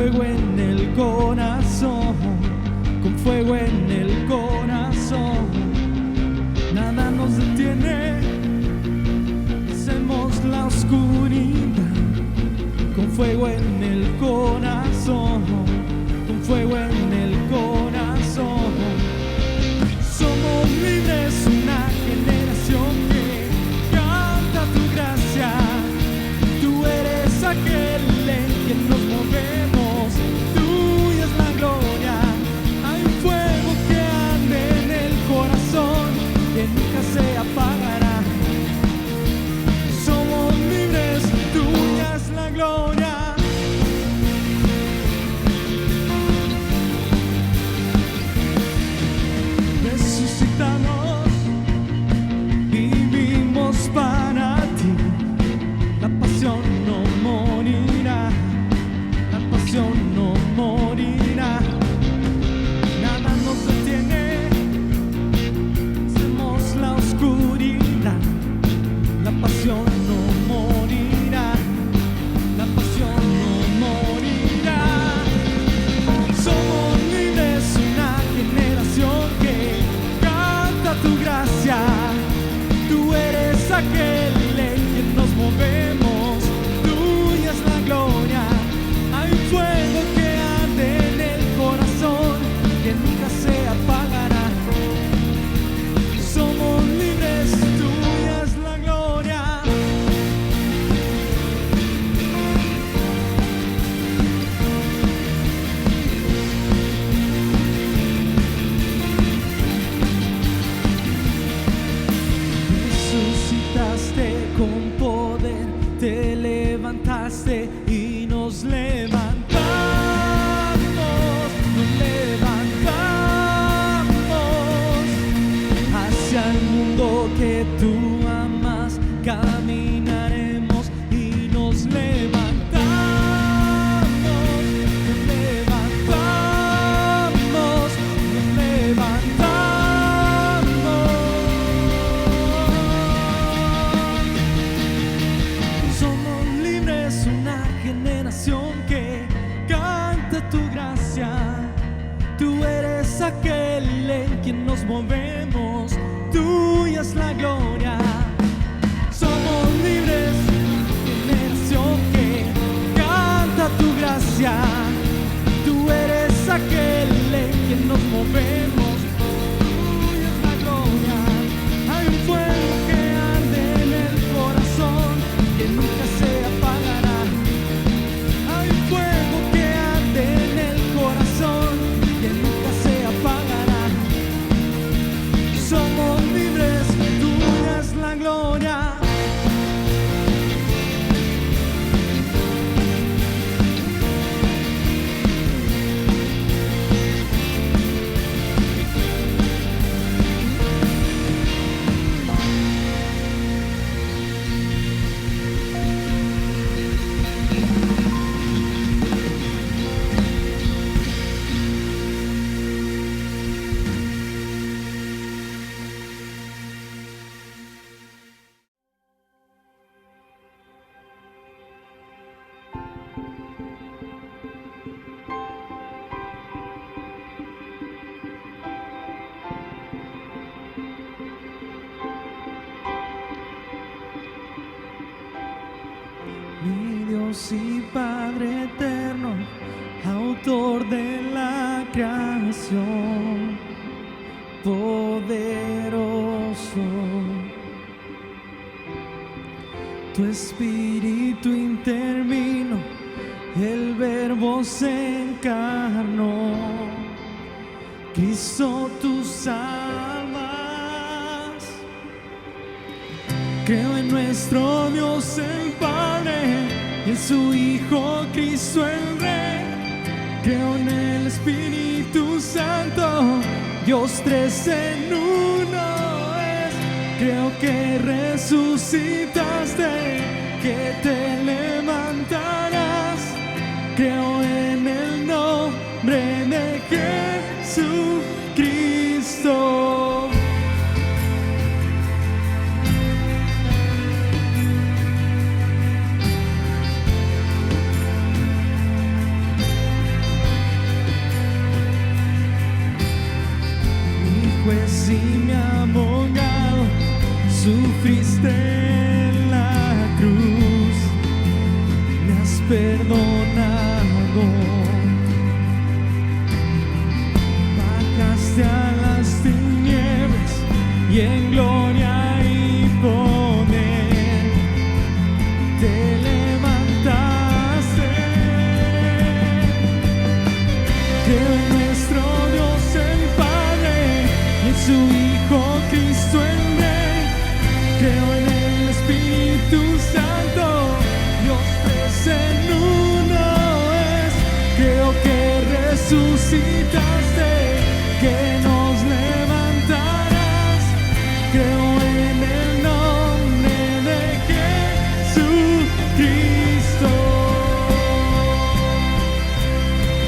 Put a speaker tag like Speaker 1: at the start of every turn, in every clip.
Speaker 1: fuego en el corazón, con fuego en el corazón. Nada nos detiene, hacemos la oscuridad, con fuego en el corazón, con fuego en el corazón. Somos libres, una generación que canta tu gracia. Tú eres aquel en quien nos movemos, tuya es la gloria. Hay un fuego que arde en el corazón, que nunca se apagará. Somos libres, tuya es la gloria. Resucitamos, vivimos para ti. La pasión no morirá, la pasión no morirá. Nada nos detiene, hacemos la oscuridad. La pasión no morirá, la pasión no morirá. Somos libres, una generación que canta tu gracia. Tú eres aquel en quien nos movemos, tuya es la gloria. Hay un fuego que arde en el corazón, que nunca se apagará. Somos libres, tuya es la gloria. Resucitaste con poder, te levantaste y nos levantamos, hacia el mundo que tú amas. Caminaremos y nos levantamos, nos levantamos, nos levantamos. Somos libres, una generación que canta tu gracia. Tú eres aquel en quien nos movemos, tuya es la gloria. Somos libres, generación que canta tu gracia. Tú eres aquel en quien nos movemos, tuya es la gloria. Hay un fuego que arde en el corazón, que nunca se apagará. Hay un fuego que arde en el corazón, que nunca se apagará. Somos libres, tuya es la gloria. Mi Dios y Padre eterno, autor de la creación, poderoso. Tu espíritu intervino, el Verbo se encarnó. Cristo, tú salvas. Creo en nuestro Dios el Padre y en su Hijo Cristo el Rey. Creo en el Espíritu Santo, Dios tres en uno es. Creo que resucitaste, que te levantarás. Creo en el nombre de Jesucristo. sufriste en la cruz, me has perdonado, bajaste a las tinieblas y en gloria y poder te levantaste. Creo en nuestro Dios el Padre y en su Hijo Cristo el Rey. Creo en el Espíritu Santo, Dios tres en uno es. Creo que resucitaste, que nos levantarás. Creo en el nombre de Jesucristo.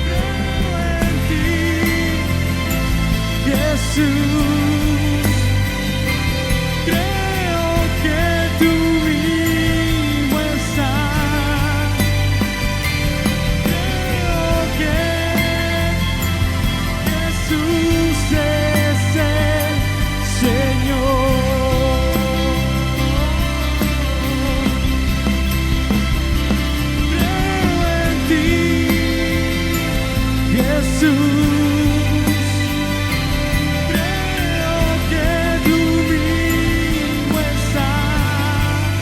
Speaker 1: Creo en ti, Jesús. Creo que tú vivo estás. Creo que Jesús es el Señor. Creo en ti, Jesús. Creo que tú vivo estás.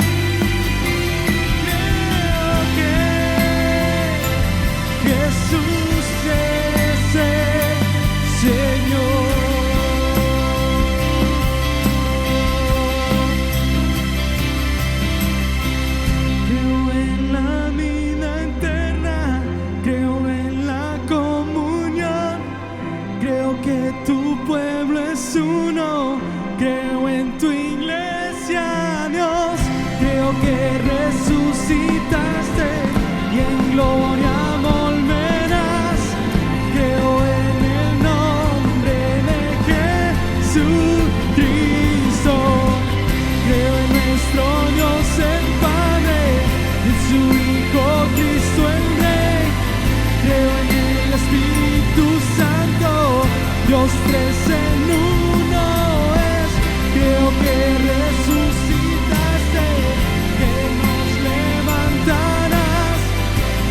Speaker 1: Creo que Jesús es el Señor. Creo en la vida eterna, creo en la comunión, creo que tu pueblo es uno, creo en tu iglesia, Dios. Creo que resucitaste y en gloria volverás. Creo en el nombre de Jesucristo. Creo en nuestro Dios el Padre y en su Hijo Cristo el Rey. Creo en el Espíritu Santo, Dios tres en uno es. Creo que resucitaste, que nos levantarás.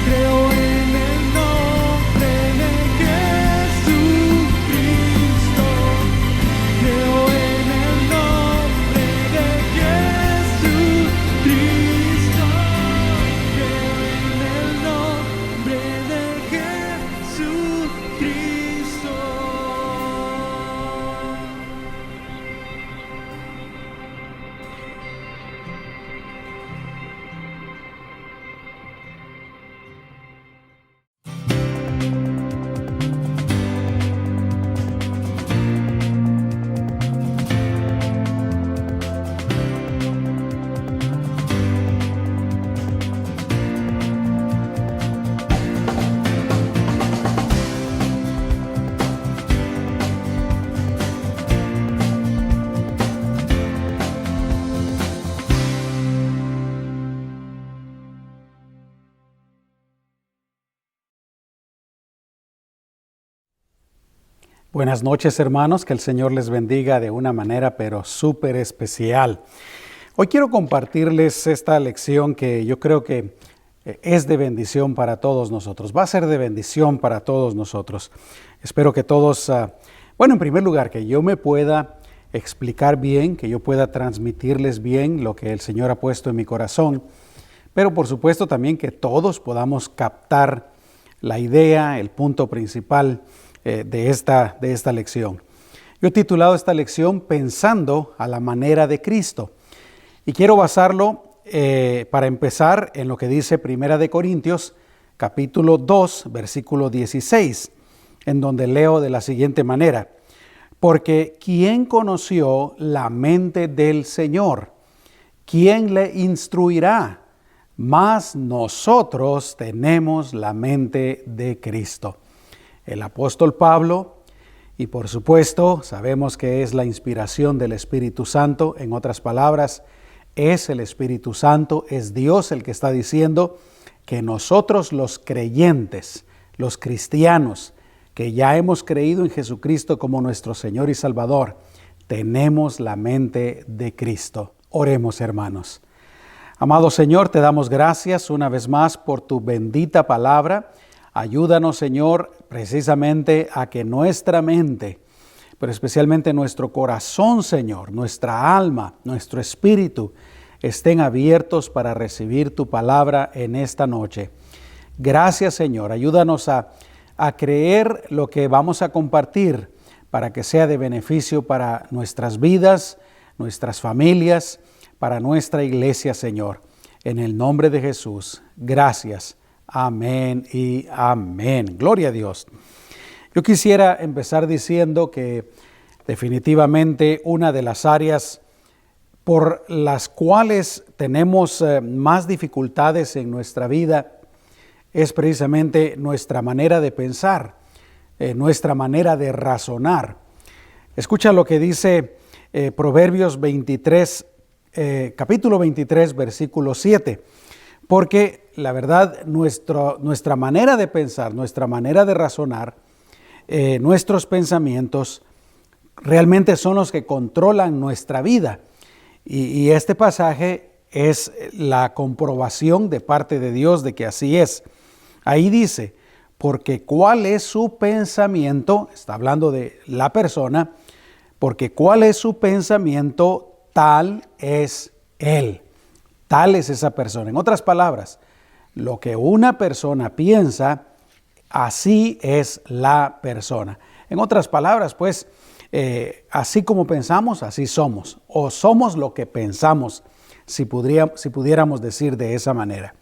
Speaker 1: Creo en el nombre de Jesucristo. Creo en el nombre de Jesucristo. Creo en el nombre de Jesucristo.
Speaker 2: Buenas noches, hermanos, que el Señor les bendiga de una manera pero súper especial. Hoy quiero compartirles esta lección que yo creo que es de bendición para todos nosotros, va a ser de bendición para todos nosotros. Espero que todos, en primer lugar, que yo me pueda explicar bien, que yo pueda transmitirles bien lo que el Señor ha puesto en mi corazón, pero por supuesto también que todos podamos captar la idea, el punto principal de esta lección. Yo he titulado esta lección Pensando a la manera de Cristo y quiero basarlo para empezar en lo que dice 1 Corintios capítulo 2 versículo 16, en donde leo de la siguiente manera: porque ¿quién conoció la mente del Señor? ¿Quién le instruirá? Mas nosotros tenemos la mente de Cristo. El apóstol Pablo, y por supuesto sabemos que es la inspiración del Espíritu Santo, en otras palabras, es el Espíritu Santo, es Dios el que está diciendo que nosotros los creyentes, los cristianos, que ya hemos creído en Jesucristo como nuestro Señor y Salvador, tenemos la mente de Cristo. Oremos, hermanos. Amado Señor, te damos gracias una vez más por tu bendita palabra. Ayúdanos, Señor, precisamente a que nuestra mente, pero especialmente nuestro corazón, Señor, nuestra alma, nuestro espíritu, estén abiertos para recibir tu palabra en esta noche. Gracias, Señor. Ayúdanos a creer lo que vamos a compartir para que sea de beneficio para nuestras vidas, nuestras familias, para nuestra iglesia, Señor. En el nombre de Jesús, gracias. Amén y amén. Gloria a Dios. Yo quisiera empezar diciendo que definitivamente una de las áreas por las cuales tenemos más dificultades en nuestra vida es precisamente nuestra manera de pensar, nuestra manera de razonar. Escucha lo que dice Proverbios 23, capítulo 23, versículo 7. Porque la verdad, nuestra manera de pensar, nuestra manera de razonar, nuestros pensamientos realmente son los que controlan nuestra vida. Y este pasaje es la comprobación de parte de Dios de que así es. Ahí dice, porque cuál es su pensamiento, está hablando de la persona, porque cuál es su pensamiento, tal es él. Tal es esa persona. En otras palabras, lo que una persona piensa, así es la persona. En otras palabras, pues, así como pensamos, así somos. O somos lo que pensamos, si pudiéramos decir de esa manera.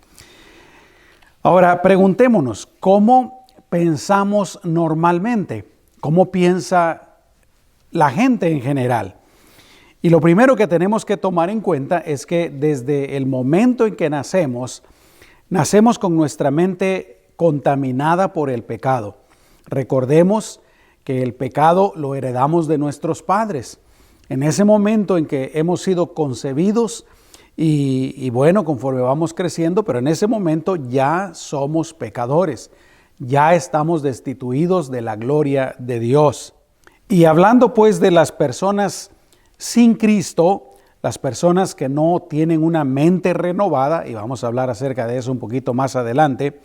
Speaker 2: Ahora, preguntémonos, ¿cómo pensamos normalmente? ¿Cómo piensa la gente en general? Y lo primero que tenemos que tomar en cuenta es que desde el momento en que nacemos con nuestra mente contaminada por el pecado. Recordemos que el pecado lo heredamos de nuestros padres. En ese momento en que hemos sido concebidos y bueno, conforme vamos creciendo, pero en ese momento ya somos pecadores, ya estamos destituidos de la gloria de Dios. Y hablando pues de las personas sin Cristo, las personas que no tienen una mente renovada, y vamos a hablar acerca de eso un poquito más adelante,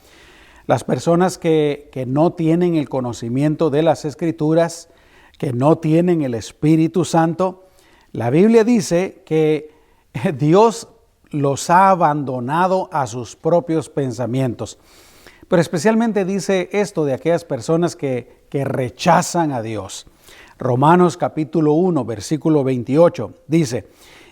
Speaker 2: las personas que no tienen el conocimiento de las Escrituras, que no tienen el Espíritu Santo, la Biblia dice que Dios los ha abandonado a sus propios pensamientos. Pero especialmente dice esto de aquellas personas que rechazan a Dios. Romanos capítulo 1, versículo 28 dice,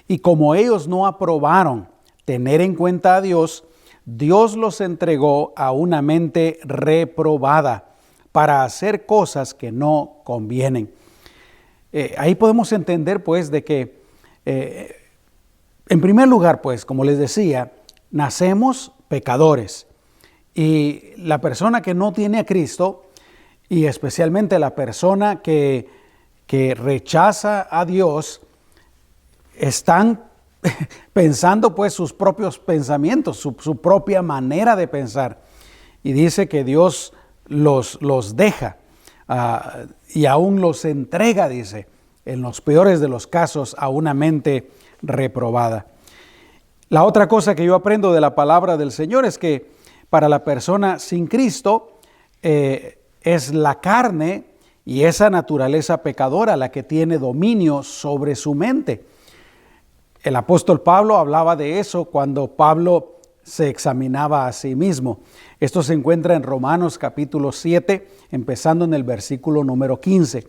Speaker 2: y como ellos no aprobaron tener en cuenta a Dios, Dios los entregó a una mente reprobada para hacer cosas que no convienen. Ahí podemos entender pues de que, en primer lugar pues, como les decía, nacemos pecadores. Y la persona que no tiene a Cristo, y especialmente la persona que rechaza a Dios, están pensando pues sus propios pensamientos, su propia manera de pensar. Y dice que Dios los deja y aún los entrega, dice, en los peores de los casos, a una mente reprobada. La otra cosa que yo aprendo de la palabra del Señor es que para la persona sin Cristo es la carne y esa naturaleza pecadora la que tiene dominio sobre su mente. El apóstol Pablo hablaba de eso cuando Pablo se examinaba a sí mismo. Esto se encuentra en Romanos capítulo 7, empezando en el versículo número 15.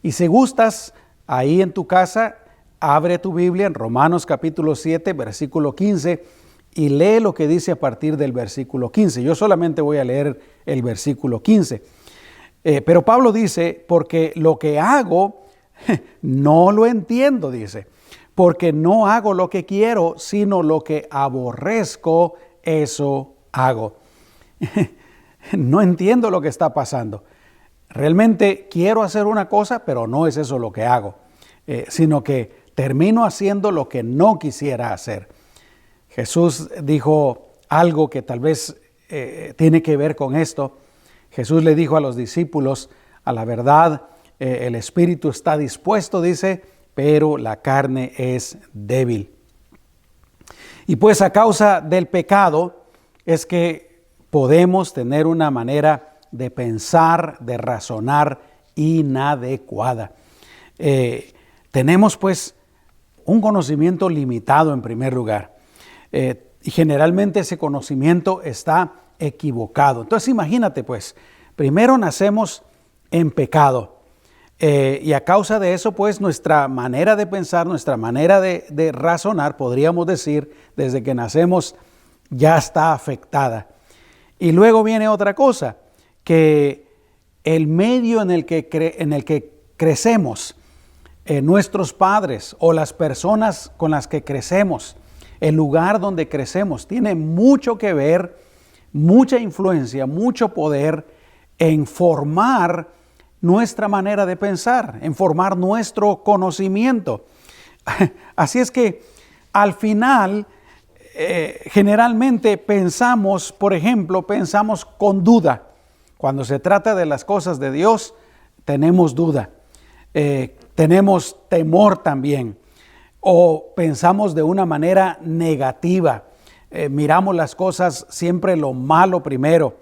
Speaker 2: Y si gustas, ahí en tu casa, abre tu Biblia en Romanos capítulo 7, versículo 15, y lee lo que dice a partir del versículo 15. Yo solamente voy a leer el versículo 15. Pero Pablo dice, porque lo que hago no lo entiendo, dice, porque no hago lo que quiero, sino lo que aborrezco, eso hago. No entiendo lo que está pasando. Realmente quiero hacer una cosa, pero no es eso lo que hago, sino que termino haciendo lo que no quisiera hacer. Jesús dijo algo que tal vez tiene que ver con esto. Jesús le dijo a los discípulos, a la verdad, el espíritu está dispuesto, dice, pero la carne es débil. Y pues a causa del pecado es que podemos tener una manera de pensar, de razonar inadecuada. Tenemos pues un conocimiento limitado en primer lugar. Y generalmente ese conocimiento está equivocado. Entonces imagínate pues, primero nacemos en pecado. Y a causa de eso, pues, nuestra manera de pensar, nuestra manera de razonar, podríamos decir, desde que nacemos, ya está afectada. Y luego viene otra cosa, que el medio en el que crecemos, nuestros padres o las personas con las que crecemos, el lugar donde crecemos, tiene mucho que ver, mucha influencia, mucho poder en formar nuestra manera de pensar, en formar nuestro conocimiento. Así es que al final, generalmente pensamos, por ejemplo, pensamos con duda. Cuando se trata de las cosas de Dios, tenemos duda. Tenemos temor también. O pensamos de una manera negativa. Miramos las cosas siempre lo malo primero.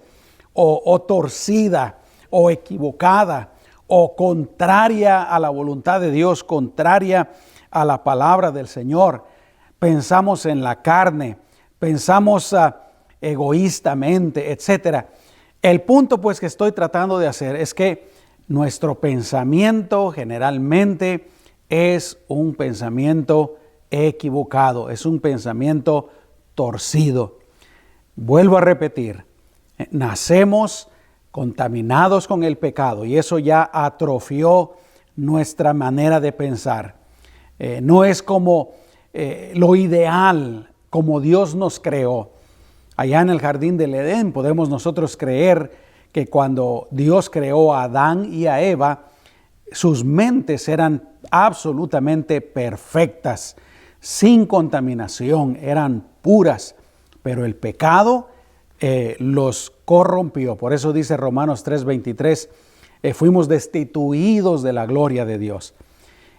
Speaker 2: O torcida, o equivocada, o contraria a la voluntad de Dios, contraria a la palabra del Señor. Pensamos en la carne, pensamos egoístamente, etc. El punto pues que estoy tratando de hacer es que nuestro pensamiento generalmente es un pensamiento equivocado, es un pensamiento torcido. Vuelvo a repetir, nacemos contaminados con el pecado y eso ya atrofió nuestra manera de pensar. No es como lo ideal, como Dios nos creó. Allá en el jardín del Edén podemos nosotros creer que cuando Dios creó a Adán y a Eva, sus mentes eran absolutamente perfectas, sin contaminación, eran puras, pero el pecado los corrompió. Por eso dice Romanos 3:23, fuimos destituidos de la gloria de Dios.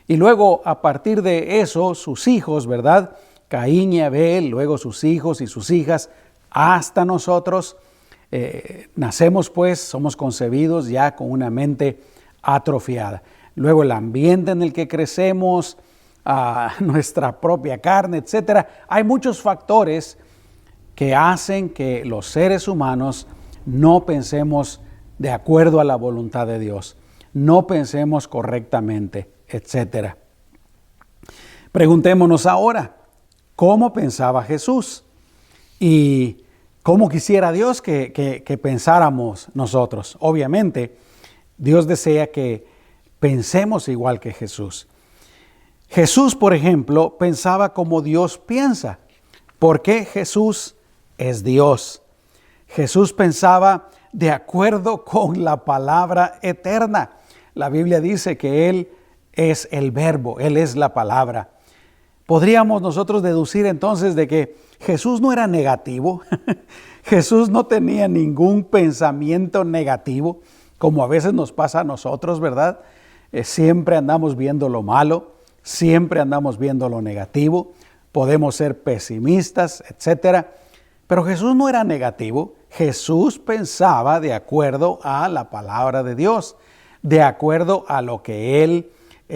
Speaker 2: Y luego a partir de eso, sus hijos, ¿verdad? Caín y Abel, luego sus hijos y sus hijas, hasta nosotros, nacemos pues, somos concebidos ya con una mente atrofiada. Luego el ambiente en el que crecemos, nuestra propia carne, etc. Hay muchos factores que hacen que los seres humanos no pensemos de acuerdo a la voluntad de Dios, no pensemos correctamente, etc. Preguntémonos ahora, ¿cómo pensaba Jesús? Y ¿cómo quisiera Dios que pensáramos nosotros? Obviamente, Dios desea que pensemos igual que Jesús. Jesús, por ejemplo, pensaba como Dios piensa, porque Jesús es Dios. Jesús pensaba de acuerdo con la palabra eterna. La Biblia dice que Él es el verbo, Él es la palabra. Podríamos nosotros deducir entonces de que Jesús no era negativo. Jesús no tenía ningún pensamiento negativo, como a veces nos pasa a nosotros, ¿verdad? Siempre andamos viendo lo malo, siempre andamos viendo lo negativo. Podemos ser pesimistas, etc. Pero Jesús no era negativo. Jesús pensaba de acuerdo a la palabra de Dios, de acuerdo a lo que Él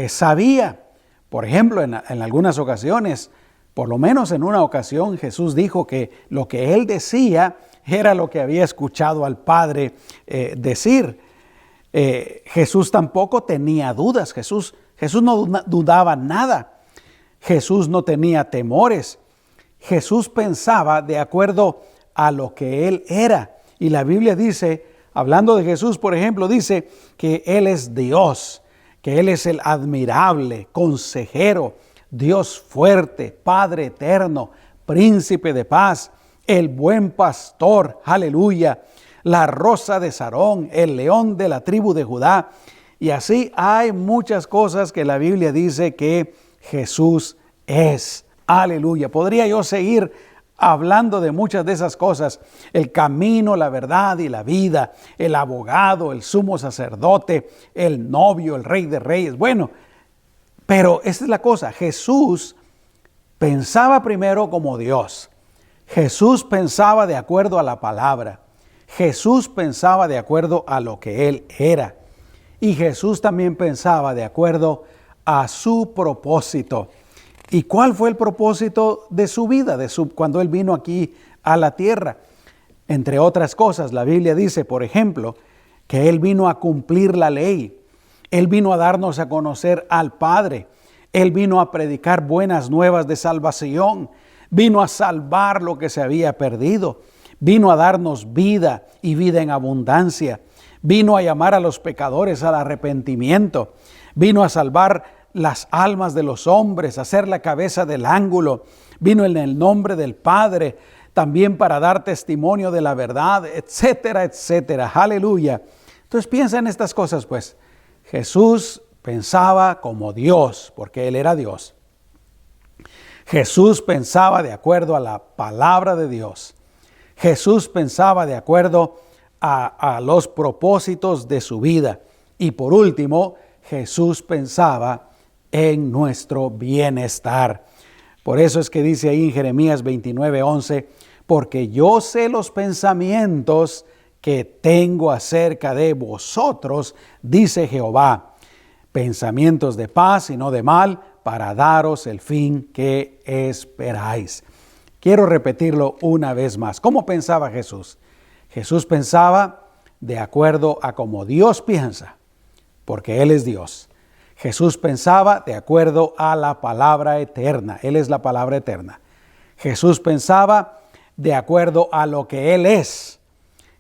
Speaker 2: sabía. Por ejemplo, en algunas ocasiones, por lo menos en una ocasión, Jesús dijo que lo que Él decía era lo que había escuchado al Padre decir. Jesús tampoco tenía dudas. Jesús no dudaba nada. Jesús no tenía temores. Jesús pensaba de acuerdo a lo que Él era. Y la Biblia dice, hablando de Jesús, por ejemplo, dice que Él es Dios, que Él es el admirable, consejero, Dios fuerte, Padre eterno, príncipe de paz, el buen pastor, aleluya, la rosa de Sarón, el león de la tribu de Judá. Y así hay muchas cosas que la Biblia dice que Jesús es. Aleluya. Podría yo seguir hablando de muchas de esas cosas. El camino, la verdad y la vida. El abogado, el sumo sacerdote, el novio, el rey de reyes. Bueno, Pero esta es la cosa, Jesús pensaba primero como Dios. Jesús pensaba de acuerdo a la palabra. Jesús pensaba de acuerdo a lo que Él era. Y Jesús también pensaba de acuerdo a su propósito. ¿Y cuál fue el propósito de su vida, cuando Él vino aquí a la tierra? Entre otras cosas, la Biblia dice, por ejemplo, que Él vino a cumplir la ley. Él vino a darnos a conocer al Padre. Él vino a predicar buenas nuevas de salvación. Vino a salvar lo que se había perdido. Vino a darnos vida y vida en abundancia. Vino a llamar a los pecadores al arrepentimiento. Vino a salvar las almas de los hombres, a ser la cabeza del ángulo. Vino en el nombre del Padre, también para dar testimonio de la verdad, etcétera, etcétera. Aleluya. Entonces piensa en estas cosas, pues. Jesús pensaba como Dios, porque Él era Dios. Jesús pensaba de acuerdo a la palabra de Dios. Jesús pensaba de acuerdo a los propósitos de su vida. Y por último, Jesús pensaba en nuestro bienestar. Por eso es que dice ahí en Jeremías 29:11, porque yo sé los pensamientos que tengo acerca de vosotros, dice Jehová, pensamientos de paz y no de mal, para daros el fin que esperáis. Quiero repetirlo una vez más. ¿Cómo pensaba Jesús? Jesús pensaba de acuerdo a como Dios piensa, porque Él es Dios. Jesús pensaba de acuerdo a la palabra eterna. Él es la palabra eterna. Jesús pensaba de acuerdo a lo que Él es.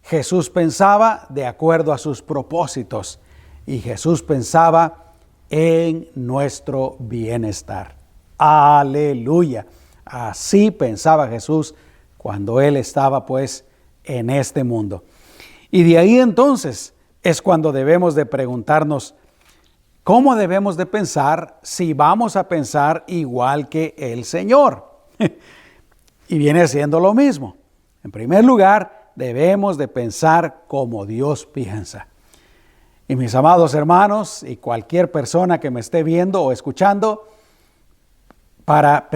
Speaker 2: Jesús pensaba de acuerdo a sus propósitos. Y Jesús pensaba en nuestro bienestar. Aleluya. Así pensaba Jesús cuando Él estaba pues en este mundo. Y de ahí entonces es cuando debemos de preguntarnos, ¿cómo debemos de pensar si vamos a pensar igual que el Señor? Y viene siendo lo mismo. En primer lugar, debemos de pensar como Dios piensa. Y mis amados hermanos y cualquier persona que me esté viendo o escuchando, para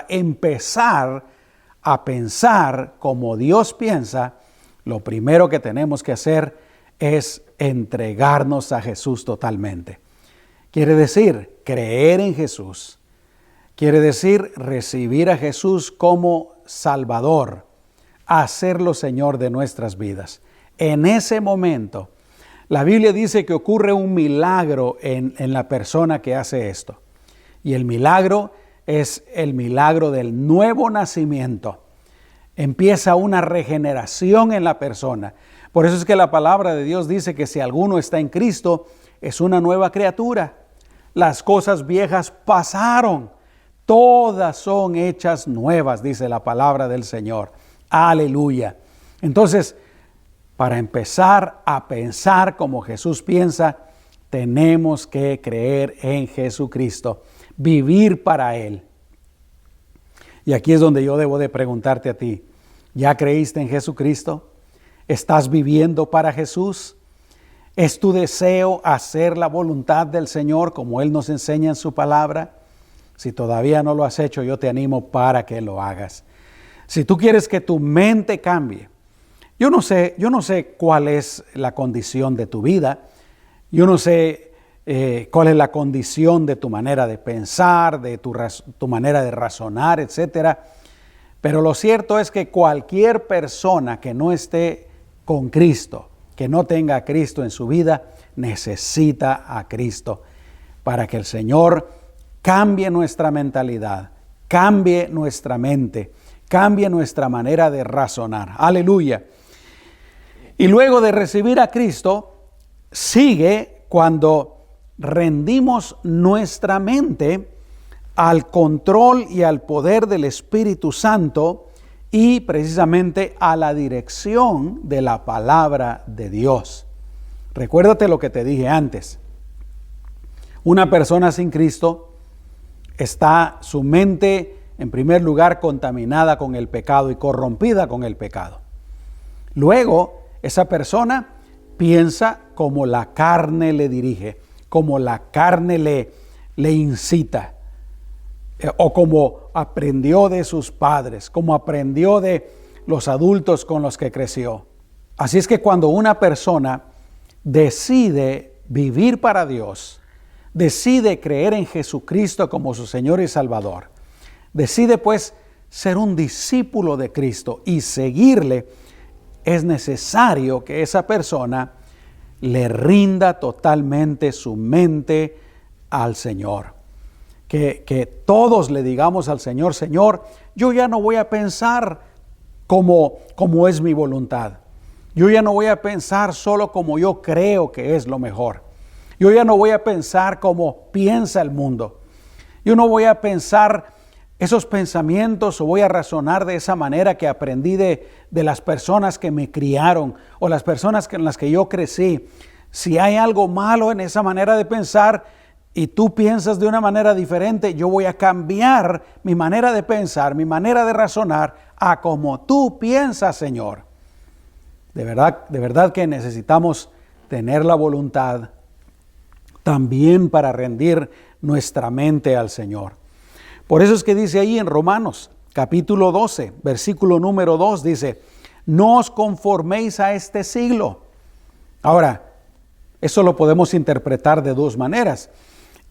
Speaker 2: empezar a pensar como Dios piensa, lo primero que tenemos que hacer es entregarnos a Jesús totalmente. Quiere decir, creer en Jesús. Quiere decir, recibir a Jesús como Salvador, hacerlo Señor de nuestras vidas. En ese momento, la Biblia dice que ocurre un milagro en la persona que hace esto. Y el milagro es el milagro del nuevo nacimiento. Empieza una regeneración en la persona. Por eso es que la palabra de Dios dice que si alguno está en Cristo, es una nueva criatura. Las cosas viejas pasaron, todas son hechas nuevas, dice la palabra del Señor. Aleluya. Entonces, para empezar a pensar como Jesús piensa, tenemos que creer en Jesucristo, vivir para Él. Y aquí es donde yo debo de preguntarte a ti, ¿ya creíste en Jesucristo? ¿Estás viviendo para Jesús? ¿Es tu deseo hacer la voluntad del Señor como Él nos enseña en su palabra? Si todavía no lo has hecho, yo te animo para que lo hagas. Si tú quieres que tu mente cambie, yo no sé cuál es la condición de tu vida, yo no sé cuál es la condición de tu manera de pensar, de tu manera de razonar, etcétera. Pero lo cierto es que cualquier persona que no esté con Cristo, que no tenga a Cristo en su vida, necesita a Cristo para que el Señor cambie nuestra mentalidad, cambie nuestra mente, cambie nuestra manera de razonar. Aleluya. Y luego de recibir a Cristo, sigue cuando rendimos nuestra mente al control y al poder del Espíritu Santo y precisamente a la dirección de la palabra de Dios. Recuérdate lo que te dije antes. Una persona sin Cristo está su mente, en primer lugar, contaminada con el pecado y corrompida con el pecado. Luego, esa persona piensa como la carne le dirige, como la carne le incita, o como aprendió de sus padres, como aprendió de los adultos con los que creció. Así es que cuando una persona decide vivir para Dios, decide creer en Jesucristo como su Señor y Salvador, decide pues ser un discípulo de Cristo y seguirle, es necesario que esa persona le rinda totalmente su mente al Señor. Que todos le digamos al Señor: Señor, yo ya no voy a pensar como es mi voluntad. Yo ya no voy a pensar solo como yo creo que es lo mejor. Yo ya no voy a pensar como piensa el mundo. Yo no voy a pensar esos pensamientos o voy a razonar de esa manera que aprendí de las personas que me criaron o las personas en las que yo crecí. Si hay algo malo en esa manera de pensar y tú piensas de una manera diferente, yo voy a cambiar mi manera de pensar, mi manera de razonar a como tú piensas, Señor. De verdad que necesitamos tener la voluntad también para rendir nuestra mente al Señor. Por eso es que dice ahí en Romanos capítulo 12, versículo número 2, dice: no os conforméis a este siglo. Ahora, eso lo podemos interpretar de dos maneras.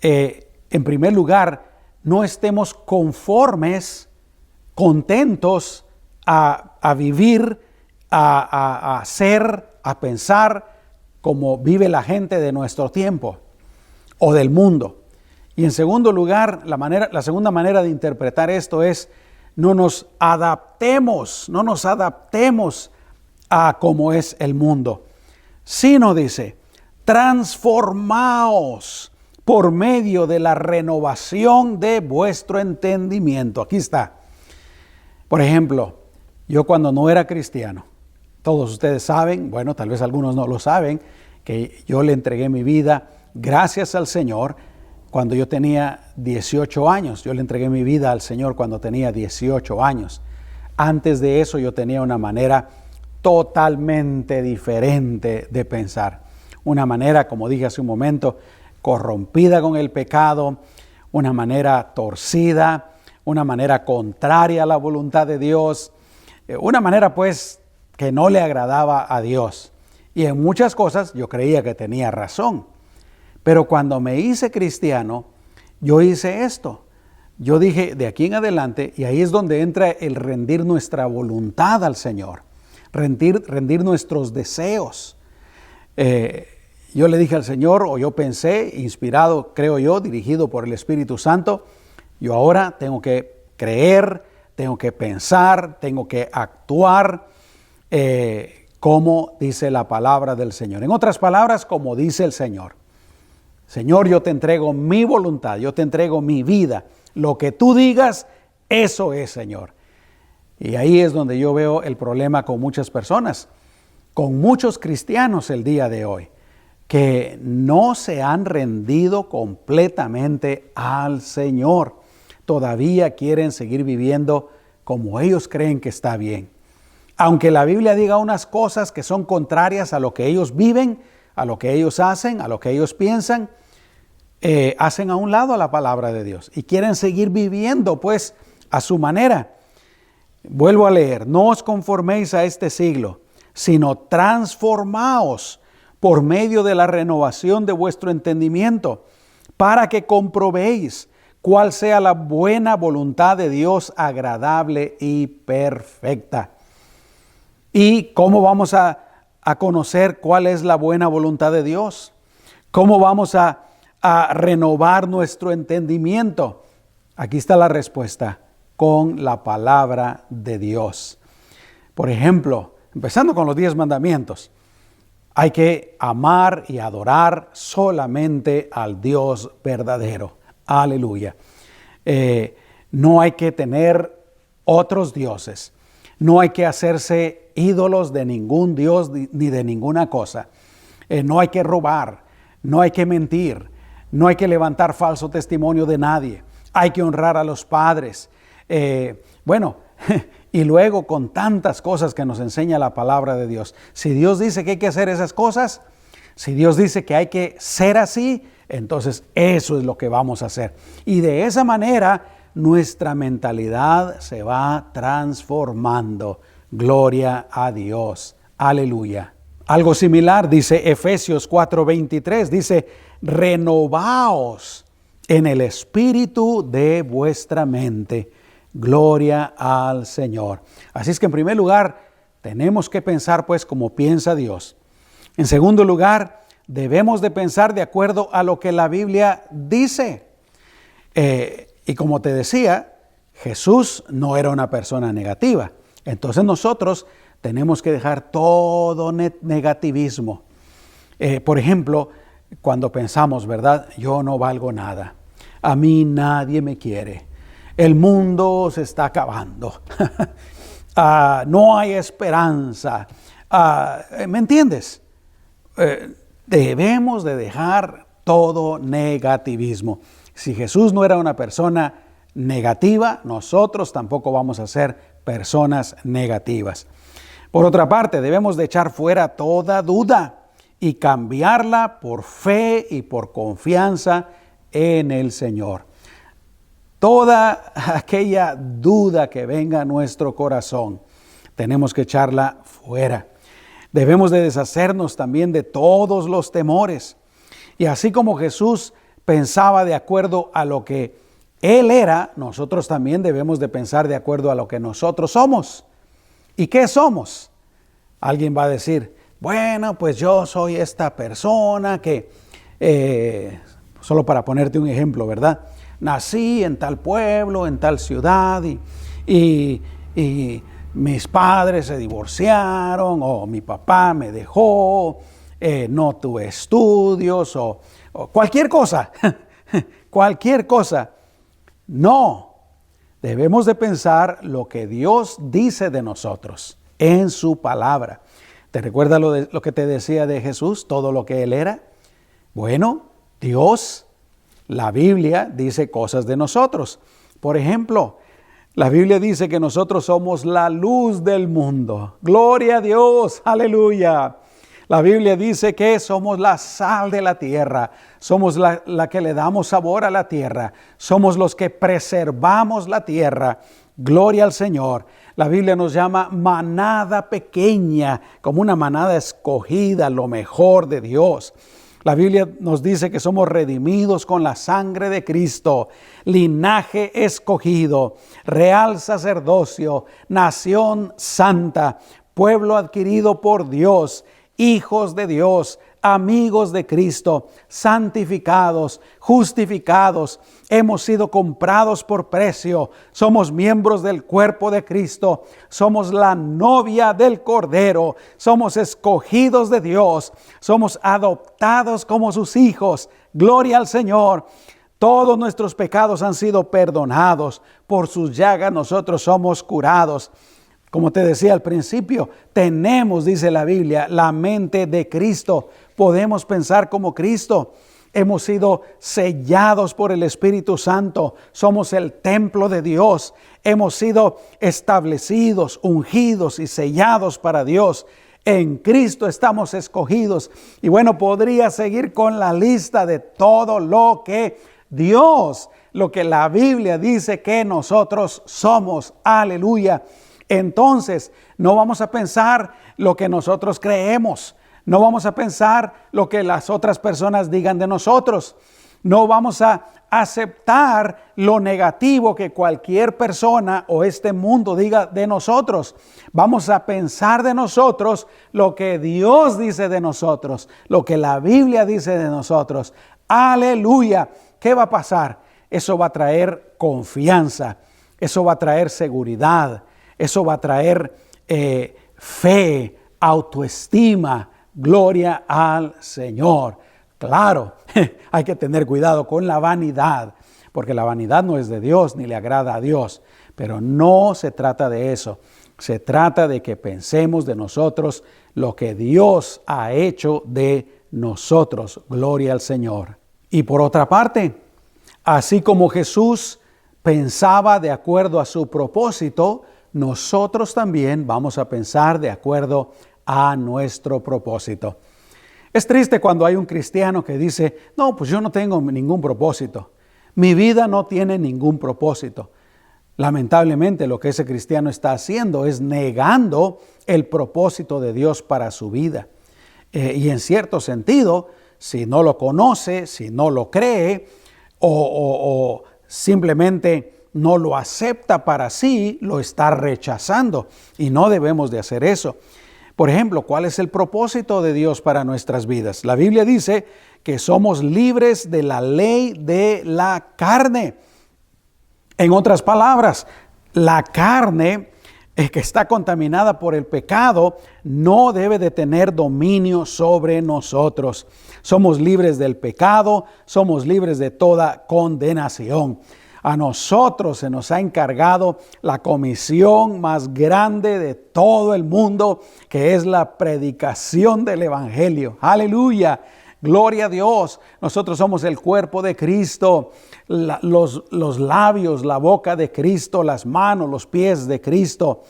Speaker 2: En primer lugar, no estemos conformes, contentos a vivir, a ser, a pensar como vive la gente de nuestro tiempo o del mundo. Y en segundo lugar, la segunda manera de interpretar esto es: no nos adaptemos a cómo es el mundo, sino dice: transformaos por medio de la renovación de vuestro entendimiento. Aquí está. Por ejemplo, yo cuando no era cristiano, todos ustedes saben, bueno, tal vez algunos no lo saben, que yo le entregué mi vida gracias al Señor cuando yo tenía 18 años. Yo le entregué mi vida al Señor cuando tenía 18 años. Antes de eso yo tenía una manera totalmente diferente de pensar. Una manera, como dije hace un momento, corrompida con el pecado, una manera torcida, una manera contraria a la voluntad de Dios, una manera pues que no le agradaba a Dios. Y en muchas cosas yo creía que tenía razón. Pero cuando me hice cristiano, yo hice esto. Yo dije, de aquí en adelante, y ahí es donde entra el rendir nuestra voluntad al Señor, rendir nuestros deseos. Yo le dije al Señor, o yo pensé, inspirado, creo yo, dirigido por el Espíritu Santo, yo ahora tengo que creer, tengo que pensar, tengo que actuar como dice la palabra del Señor. En otras palabras, como dice el Señor. Señor, yo te entrego mi voluntad, yo te entrego mi vida. Lo que tú digas, eso es, Señor. Y ahí es donde yo veo el problema con muchas personas, con muchos cristianos el día de hoy, que no se han rendido completamente al Señor. Todavía quieren seguir viviendo como ellos creen que está bien. Aunque la Biblia diga unas cosas que son contrarias a lo que ellos viven, a lo que ellos hacen, a lo que ellos piensan, hacen a un lado a la palabra de Dios y quieren seguir viviendo pues a su manera. Vuelvo a leer: no os conforméis a este siglo, sino transformaos por medio de la renovación de vuestro entendimiento, para que comprobéis cuál sea la buena voluntad de Dios, agradable y perfecta. ¿Y cómo vamos a conocer cuál es la buena voluntad de Dios? ¿Cómo vamos a renovar nuestro entendimiento? Aquí está la respuesta: con la palabra de Dios. Por ejemplo, empezando con los 10 mandamientos, hay que amar y adorar solamente al Dios verdadero. Aleluya. No hay que tener otros dioses. No hay que hacerse ídolos de ningún dios ni de ninguna cosa. No hay que robar. No hay que mentir. No hay que levantar falso testimonio de nadie. Hay que honrar a los padres. Y luego con tantas cosas que nos enseña la palabra de Dios. Si Dios dice que hay que hacer esas cosas, Si Dios dice que hay que ser así, entonces eso es lo que vamos a hacer. Y de esa manera nuestra mentalidad se va transformando. Gloria a Dios. Aleluya. Algo similar dice Efesios 4:23, dice, renovaos en el espíritu de vuestra mente. Gloria al Señor. Así es que en primer lugar, tenemos que pensar pues como piensa Dios. En segundo lugar, debemos de pensar de acuerdo a lo que la Biblia dice. Y como te decía, Jesús no era una persona negativa. Entonces nosotros tenemos que dejar todo negativismo. Por ejemplo, cuando pensamos, ¿verdad? Yo no valgo nada. A mí nadie me quiere. El mundo se está acabando. No hay esperanza. ¿Me entiendes? Debemos de dejar todo negativismo. Si Jesús no era una persona negativa, nosotros tampoco vamos a ser personas negativas. Por otra parte, debemos de echar fuera toda duda y cambiarla por fe y por confianza en el Señor. Toda aquella duda que venga a nuestro corazón, tenemos que echarla fuera. Debemos de deshacernos también de todos los temores. Y así como Jesús pensaba de acuerdo a lo que Él era, nosotros también debemos de pensar de acuerdo a lo que nosotros somos. ¿Y qué somos? Alguien va a decir, bueno, pues yo soy esta persona que, solo para ponerte un ejemplo, ¿verdad? Nací en tal pueblo, en tal ciudad y mis padres se divorciaron o mi papá me dejó, no tuve estudios o cualquier cosa, cualquier cosa. No, debemos de pensar lo que Dios dice de nosotros en su palabra. ¿Te recuerdas lo que te decía de Jesús, todo lo que Él era? Bueno, Dios, la Biblia dice cosas de nosotros. Por ejemplo, la Biblia dice que nosotros somos la luz del mundo. Gloria a Dios, aleluya. La Biblia dice que somos la sal de la tierra, somos la que le damos sabor a la tierra, somos los que preservamos la tierra. Gloria al Señor. La Biblia nos llama manada pequeña, como una manada escogida, lo mejor de Dios. La Biblia nos dice que somos redimidos con la sangre de Cristo, linaje escogido, real sacerdocio, nación santa, pueblo adquirido por Dios, hijos de Dios, amigos de Cristo, santificados, justificados, hemos sido comprados por precio, somos miembros del cuerpo de Cristo, somos la novia del Cordero, somos escogidos de Dios, somos adoptados como sus hijos. Gloria al Señor. Todos nuestros pecados han sido perdonados, por sus llagas nosotros somos curados. Como te decía al principio, tenemos, dice la Biblia, la mente de Cristo. Podemos pensar como Cristo. Hemos sido sellados por el Espíritu Santo. Somos el templo de Dios. Hemos sido establecidos, ungidos y sellados para Dios. En Cristo estamos escogidos. Y bueno, podría seguir con la lista de todo lo que Dios, lo que la Biblia dice que nosotros somos. Aleluya. Entonces, no vamos a pensar lo que nosotros creemos. No vamos a pensar lo que las otras personas digan de nosotros. No vamos a aceptar lo negativo que cualquier persona o este mundo diga de nosotros. Vamos a pensar de nosotros lo que Dios dice de nosotros, lo que la Biblia dice de nosotros. Aleluya. ¿Qué va a pasar? Eso va a traer confianza. Eso va a traer seguridad. Eso va a traer fe, autoestima, gloria al Señor. Claro, hay que tener cuidado con la vanidad, porque la vanidad no es de Dios ni le agrada a Dios. Pero no se trata de eso. Se trata de que pensemos de nosotros lo que Dios ha hecho de nosotros. Gloria al Señor. Y por otra parte, así como Jesús pensaba de acuerdo a su propósito, nosotros también vamos a pensar de acuerdo a nuestro propósito. Es triste cuando hay un cristiano que dice, no, pues yo no tengo ningún propósito. Mi vida no tiene ningún propósito. Lamentablemente lo que ese cristiano está haciendo es negando el propósito de Dios para su vida. Y en cierto sentido, si no lo conoce, si no lo cree o simplemente no lo acepta para sí, lo está rechazando y no debemos de hacer eso. Por ejemplo, ¿cuál es el propósito de Dios para nuestras vidas? La Biblia dice que somos libres de la ley de la carne. En otras palabras, la carne que está contaminada por el pecado no debe de tener dominio sobre nosotros. Somos libres del pecado, somos libres de toda condenación. A nosotros se nos ha encargado la comisión más grande de todo el mundo, que es la predicación del Evangelio. ¡Aleluya! Gloria a Dios. Nosotros somos el cuerpo de Cristo, los labios, la boca de Cristo, las manos, los pies de Cristo.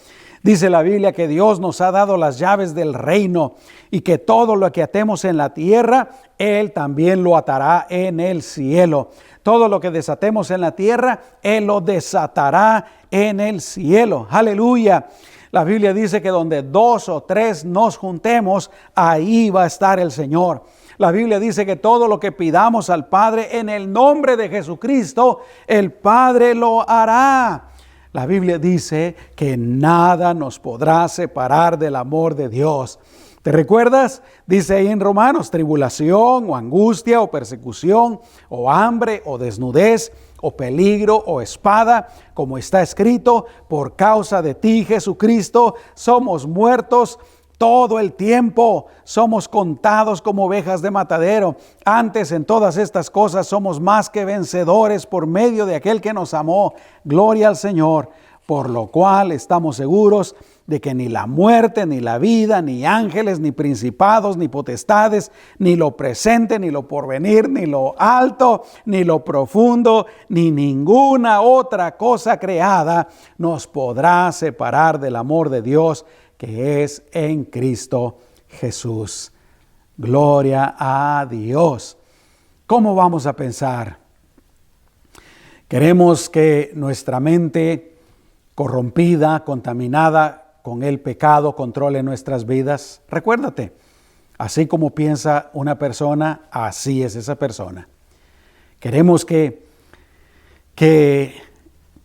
Speaker 2: Dice la Biblia que Dios nos ha dado las llaves del reino y que todo lo que atemos en la tierra, Él también lo atará en el cielo. Todo lo que desatemos en la tierra, Él lo desatará en el cielo. ¡Aleluya! La Biblia dice que donde 2 o 3 nos juntemos, ahí va a estar el Señor. La Biblia dice que todo lo que pidamos al Padre en el nombre de Jesucristo, el Padre lo hará. La Biblia dice que nada nos podrá separar del amor de Dios. ¿Te recuerdas? Dice ahí en Romanos, tribulación o angustia o persecución o hambre o desnudez o peligro o espada, como está escrito, por causa de ti, Jesucristo, somos muertos todo el tiempo, somos contados como ovejas de matadero. Antes en todas estas cosas somos más que vencedores por medio de aquel que nos amó. Gloria al Señor, por lo cual estamos seguros de que ni la muerte, ni la vida, ni ángeles, ni principados, ni potestades, ni lo presente, ni lo porvenir, ni lo alto, ni lo profundo, ni ninguna otra cosa creada nos podrá separar del amor de Dios que es en Cristo Jesús. Gloria a Dios. ¿Cómo vamos a pensar? Queremos que nuestra mente corrompida, contaminada con el pecado, controle nuestras vidas. Recuérdate, así como piensa una persona, así es esa persona. Queremos que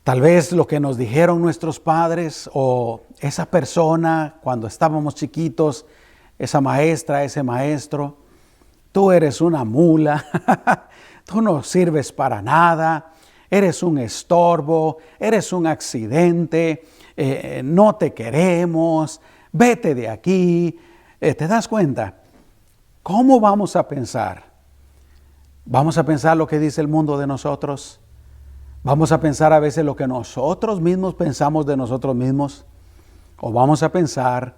Speaker 2: tal vez lo que nos dijeron nuestros padres o esa persona cuando estábamos chiquitos, esa maestra, ese maestro, tú eres una mula, tú no sirves para nada, eres un estorbo, eres un accidente, no te queremos, vete de aquí. ¿Te das cuenta? ¿Cómo vamos a pensar? ¿Vamos a pensar lo que dice el mundo de nosotros? ¿Vamos a pensar a veces lo que nosotros mismos pensamos de nosotros mismos? ¿O vamos a pensar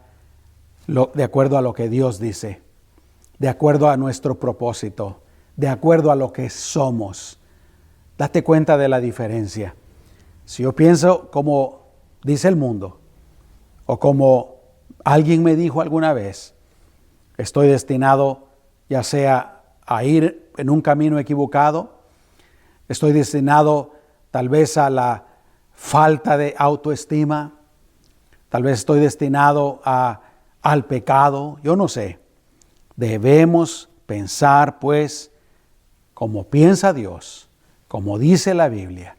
Speaker 2: de acuerdo a lo que Dios dice? De acuerdo a nuestro propósito, de acuerdo a lo que somos. Date cuenta de la diferencia. Si yo pienso como dice el mundo, o como alguien me dijo alguna vez, estoy destinado ya sea a ir en un camino equivocado, estoy destinado tal vez a la falta de autoestima, tal vez estoy destinado al pecado, yo no sé. Debemos pensar pues como piensa Dios, como dice la Biblia,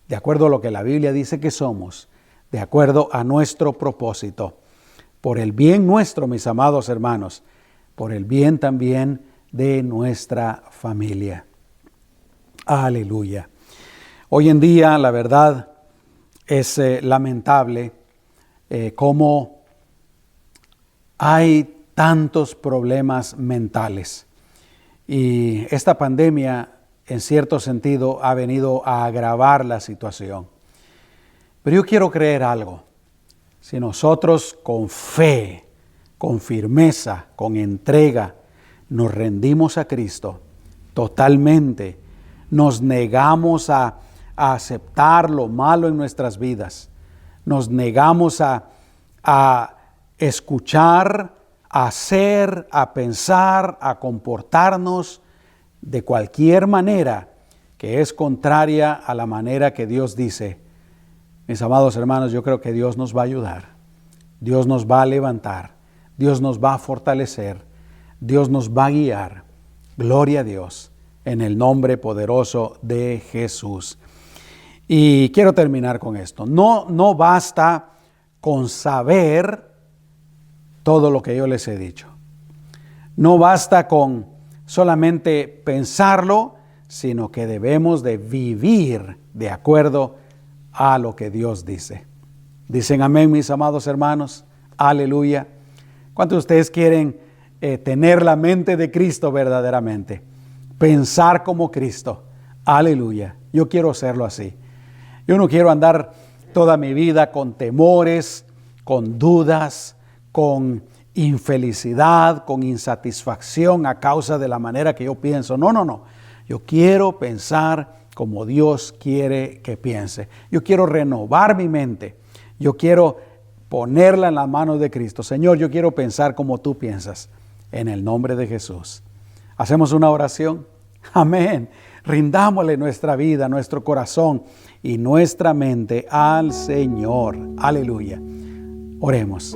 Speaker 2: de acuerdo a lo que la Biblia dice que somos, de acuerdo a nuestro propósito, por el bien nuestro, mis amados hermanos, por el bien también de nuestra familia. Aleluya. Hoy en día, la verdad, es lamentable cómo hay tantos problemas mentales. Y esta pandemia, en cierto sentido, ha venido a agravar la situación. Pero yo quiero creer algo. Si nosotros con fe, con firmeza, con entrega, nos rendimos a Cristo totalmente, nos negamos a aceptar lo malo en nuestras vidas, nos negamos a escuchar a hacer, a pensar, a comportarnos de cualquier manera que es contraria a la manera que Dios dice, mis amados hermanos, yo creo que Dios nos va a ayudar, Dios nos va a levantar, Dios nos va a fortalecer, Dios nos va a guiar. Gloria a Dios, en el nombre poderoso de Jesús. Y quiero terminar con esto. No basta con saber todo lo que yo les he dicho. No basta con solamente pensarlo, sino que debemos de vivir de acuerdo a lo que Dios dice. Dicen amén, mis amados hermanos. Aleluya. ¿Cuántos de ustedes quieren tener la mente de Cristo verdaderamente? Pensar como Cristo. Aleluya. Yo quiero hacerlo así. Yo no quiero andar toda mi vida con temores, con dudas, con infelicidad, con insatisfacción a causa de la manera que yo pienso. No. Yo quiero pensar como Dios quiere que piense. Yo quiero renovar mi mente. Yo quiero ponerla en las manos de Cristo. Señor, yo quiero pensar como tú piensas. En el nombre de Jesús. ¿Hacemos una oración? Amén. Rindámosle nuestra vida, nuestro corazón y nuestra mente al Señor. Aleluya. Oremos.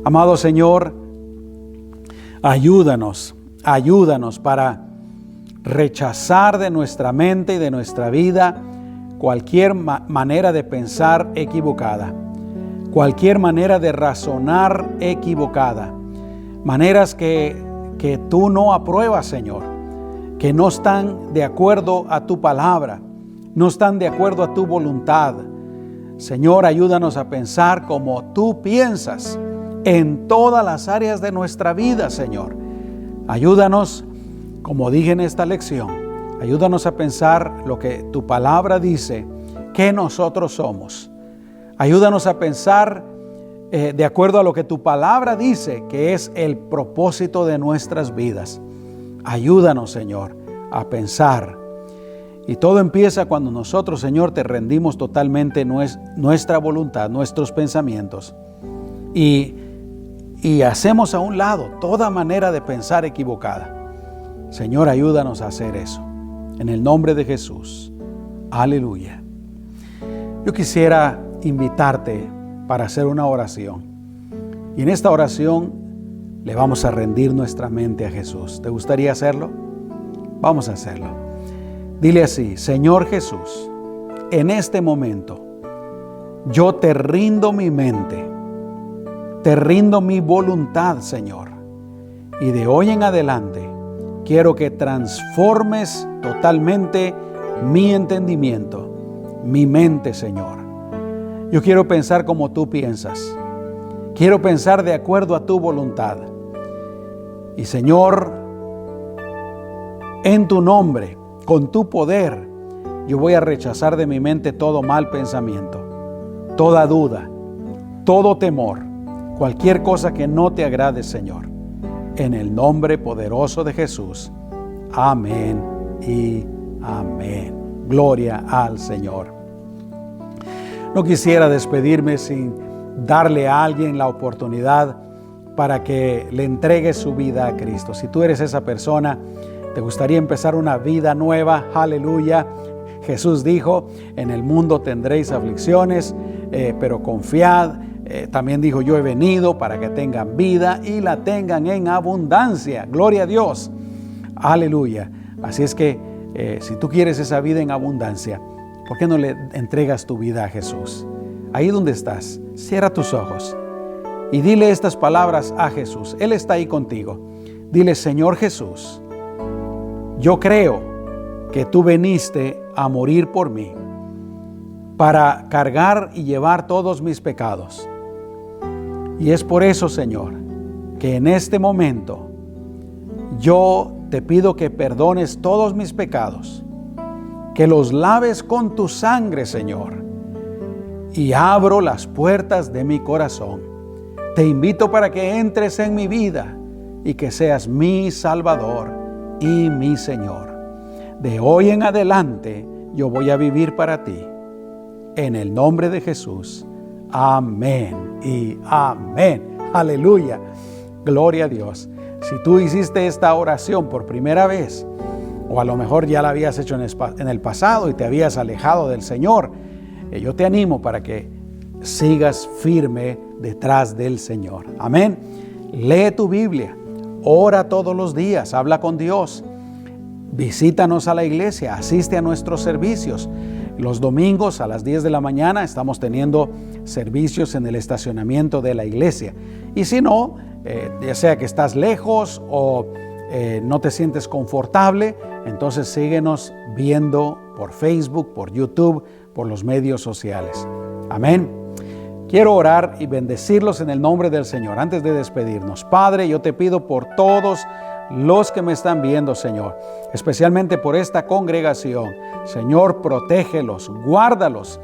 Speaker 2: Amado Señor, ayúdanos para rechazar de nuestra mente y de nuestra vida cualquier manera de pensar equivocada, cualquier manera de razonar equivocada, maneras que tú no apruebas, Señor, que no están de acuerdo a tu palabra, no están de acuerdo a tu voluntad. Señor, ayúdanos a pensar como tú piensas en todas las áreas de nuestra vida, Señor. Ayúdanos, como dije en esta lección, ayúdanos a pensar lo que tu palabra dice que nosotros somos. Ayúdanos a pensar de acuerdo a lo que tu palabra dice que es el propósito de nuestras vidas. Ayúdanos, Señor, a pensar. Y todo empieza cuando nosotros, Señor, te rendimos totalmente nuestra voluntad, nuestros pensamientos. Y hacemos a un lado toda manera de pensar equivocada. Señor, ayúdanos a hacer eso. En el nombre de Jesús. Aleluya. Yo quisiera invitarte para hacer una oración. Y en esta oración le vamos a rendir nuestra mente a Jesús. ¿Te gustaría hacerlo? Vamos a hacerlo. Dile así: Señor Jesús, en este momento yo te rindo mi mente, te rindo mi voluntad, Señor. Y de hoy en adelante quiero que transformes totalmente mi entendimiento, mi mente, Señor. Yo quiero pensar como tú piensas. Quiero pensar de acuerdo a tu voluntad. Y Señor, en tu nombre, con tu poder, yo voy a rechazar de mi mente todo mal pensamiento, toda duda, todo temor, cualquier cosa que no te agrade, Señor. En el nombre poderoso de Jesús. Amén y amén. Gloria al Señor. No quisiera despedirme sin darle a alguien la oportunidad para que le entregue su vida a Cristo. Si tú eres esa persona, te gustaría empezar una vida nueva, aleluya. Jesús dijo, en el mundo tendréis aflicciones, pero confiad. También dijo, yo he venido para que tengan vida y la tengan en abundancia. Gloria a Dios. Aleluya. Así es que si tú quieres esa vida en abundancia, ¿por qué no le entregas tu vida a Jesús? Ahí donde estás, cierra tus ojos y dile estas palabras a Jesús. Él está ahí contigo. Dile: Señor Jesús, yo creo que tú viniste a morir por mí para cargar y llevar todos mis pecados. Y es por eso, Señor, que en este momento yo te pido que perdones todos mis pecados, que los laves con tu sangre, Señor, y abro las puertas de mi corazón. Te invito para que entres en mi vida y que seas mi Salvador y mi Señor. De hoy en adelante yo voy a vivir para ti. En el nombre de Jesús. Amén y amén. Aleluya. Gloria a Dios. Si tú hiciste esta oración por primera vez, o a lo mejor ya la habías hecho en el pasado y te habías alejado del Señor, yo te animo para que sigas firme detrás del Señor. Amén. Lee tu Biblia, ora todos los días, habla con Dios, visítanos a la iglesia, asiste a nuestros servicios. Los domingos a las 10 de la mañana estamos teniendo servicios en el estacionamiento de la iglesia. Y si no, ya sea que estás lejos o no te sientes confortable, entonces síguenos viendo por Facebook, por YouTube, por los medios sociales. Amén. Quiero orar y bendecirlos en el nombre del Señor. Antes de despedirnos, Padre, yo te pido por todos los que me están viendo, Señor, especialmente por esta congregación. Señor, protégelos, guárdalos,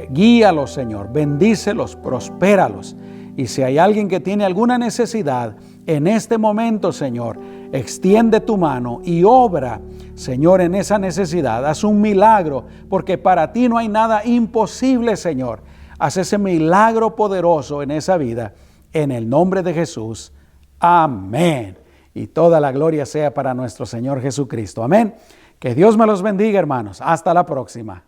Speaker 2: guíalos, Señor, bendícelos, prospéralos. Y si hay alguien que tiene alguna necesidad en este momento, Señor, extiende tu mano y obra, Señor, en esa necesidad. Haz un milagro, porque para ti no hay nada imposible, Señor. Haz ese milagro poderoso en esa vida, en el nombre de Jesús. Amén. Y toda la gloria sea para nuestro Señor Jesucristo. Amén. Que Dios me los bendiga, hermanos. Hasta la próxima.